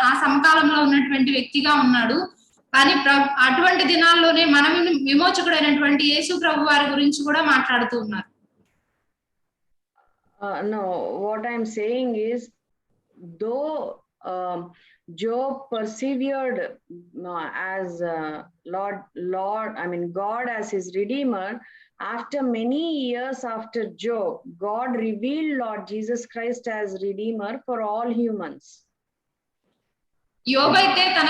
[SPEAKER 2] ఆ సమకాలంలో ఉన్నటువంటి వ్యక్తిగా ఉన్నాడు. కానీ అటువంటి దినాల్లోనే మన విమోచకుడైనటువంటి యేసు ప్రభు వారి గురించి కూడా మాట్లాడుతూ ఉన్నారు.
[SPEAKER 3] No, what I'm saying is, though Job persevered as God as his Redeemer, after many years after Job, God revealed Lord Jesus Christ as Redeemer for all humans.
[SPEAKER 2] యోబు అయితే తన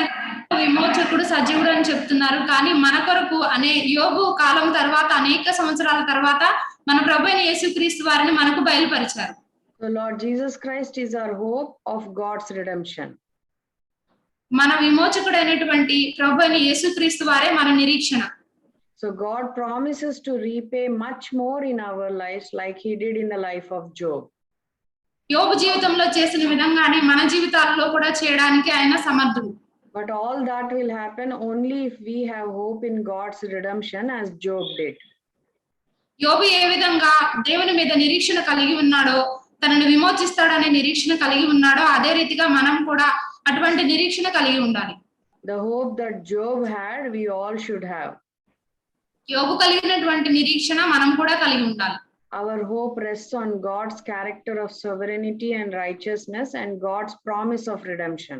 [SPEAKER 2] విమోచకుడు సజీవుడు అని చెప్తున్నారు, కానీ మన కొరకు యోబు కాలం తర్వాత అనేక సంవత్సరాల తర్వాత మన ప్రభువైన యేసుక్రీస్తు వారిని మనకు బయలుపరిచారు.
[SPEAKER 3] So Lord Jesus Christ is our hope of God's redemption.
[SPEAKER 2] మన విమోచకుడైనటువంటి ప్రభువైన యేసుక్రీస్తు వారే మన నిరీక్షణ.
[SPEAKER 3] So God promises to repay much more in our lives like he did in the life of Job.
[SPEAKER 2] యోబు జీవితంలో చేసిన విధంగానే మన జీవితాల్లో కూడా చేయడానికి ఆయన సమర్థుడు.
[SPEAKER 3] But all that will happen only if we have hope in God's redemption as Job did.
[SPEAKER 2] యోబు ఏ విధంగా దేవుని మీద నిరీక్షణ కలిగి ఉన్నాడో, తనను విమోచిస్తాడనే నిరీక్షణ కలిగి ఉన్నాడో, అదే రీతిగా మనం కూడా అటువంటి నిరీక్షణ కలిగి ఉండాలి.
[SPEAKER 3] The hope that Job had, we all should have.
[SPEAKER 2] యోబు కలిగినటువంటి నిరీక్షణ మనం కూడా కలిగి ఉండాలి.
[SPEAKER 3] Our hope rests on God's character of sovereignty and righteousness and God's promise of redemption.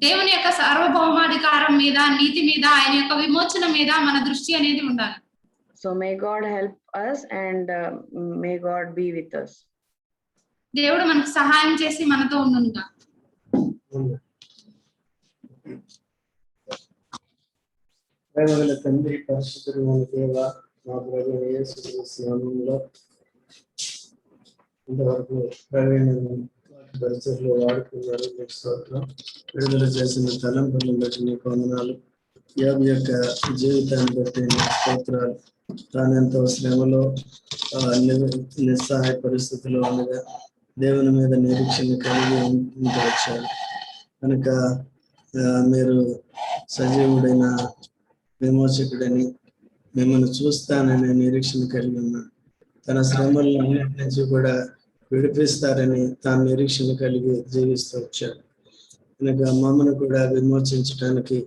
[SPEAKER 2] దేవుని యొక్క సార్వభౌమాధికారం మీద, నీతి మీద, ఆయన యొక్క విమోచన మీద మన దృష్టి అనేది ఉండాలి.
[SPEAKER 3] So may God help us and may God be with us.
[SPEAKER 2] దేవుడు మనకు సహాయం చేసి మనతో ఉండునుగా.
[SPEAKER 1] ప్రేమగల తండ్రి, పరిశుద్ధుడైన దేవా, మా ప్రభువైన యేసుక్రీస్తు నామములో ఇంతవరకు ప్రవీణను పరిస్థితుల్లో వాడుకున్నారు. మీకు స్తోత్రం. విడుదల చేసిన తలంపులను బట్టి మీకు వందనాలు. యోబు యొక్క జీవితాన్ని బట్టి స్తోత్రాలు. తానెంతో శ్రమలో నిస్సహాయ పరిస్థితిలో ఉండగా దేవుని మీద నిరీక్షణ కలిగి వచ్చాడు కనుక మీరు సజీవుడైన విమోచకుడని, మిమ్మల్ని చూస్తానని నిరీక్షణ కలిగి ఉన్నాడు. తన శ్రమలను అన్నిటి నుంచి కూడా విడిపిస్తారని తాను నిరీక్షణ కలిగి జీవిస్తూ వచ్చాడు. కనుక మమ్మల్ని కూడా విమోచించడానికి,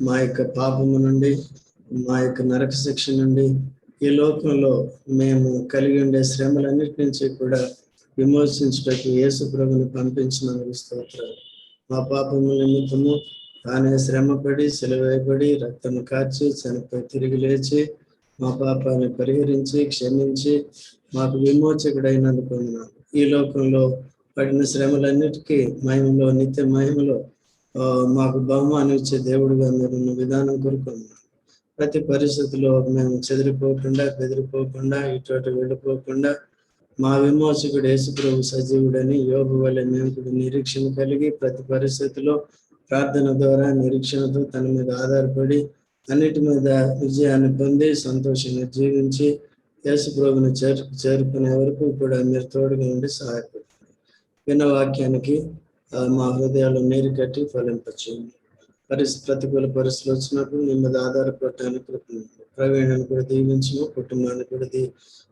[SPEAKER 1] మా యొక్క పాపము నుండి, మా యొక్క నరక శిక్ష నుండి, ఈ లోకంలో మేము కలిగి ఉండే శ్రమలన్నిటి నుంచి కూడా విమోచించుటకు యేసు ప్రభుని పంపించినందుకు స్తోత్రాలు. మా పాపము నిమిత్తము తానే శ్రమపడి సిలువైపడి రక్తము కార్చి చనిపోయి తిరిగి లేచి మా పాపాన్ని పరిహరించి క్షమించి మాకు విమోచకుడైనందుకు వందనాలు. ఈ లోకంలో పడిన శ్రమలన్నిటికీ మహిమలో నిత్య మహిమలో మాకు బహుమానం ఇచ్చే దేవుడిగా మీరున్న విధానం కొరకు వందనాలు. ప్రతి పరిస్థితిలో మేము చెదిరిపోకుండా బెదిరిపోకుండా ఇటు వెళ్ళిపోకుండా మా విమోచకుడు యేసుప్రభు సజీవుడని యోబు వలె మేము కూడా నిరీక్షణ కలిగి ప్రతి పరిస్థితిలో ప్రార్థన ద్వారా నిరీక్షణతో తన మీద ఆధారపడి అన్నిటి మీద విజయాన్ని పొంది సంతోషంగా జీవించి యేసుప్రభుని చేరుకునే వరకు కూడా మీరు తోడుగా ఉండి సహాయపడుతుంది. విన్న వాక్యానికి మా హృదయాలు నీరు కట్టి ఫలింపచేయండి. ప్రతికూల పరిస్థితులు వచ్చినప్పుడు మీ మీద ఆధారపడటానికి ప్రవీణను కూడా దీవించము, కుటుంబాన్ని కూడా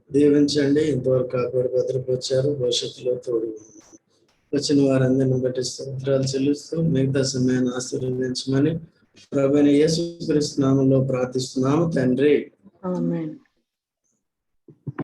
[SPEAKER 1] దీవించండి. ఇంతవరకు కాపాడు భద్రపరిచారు, భవిష్యత్తులో తోడు వచ్చిన వారందరిని బట్టి స్తోత్రాలు చెల్లిస్తూ మిగతా సమయాన్ని ఆశీర్వదించమని ప్రభువైన యేసుక్రీస్తు నామములో ప్రార్థిస్తున్నాము తండ్రి.
[SPEAKER 3] ఆమేన్.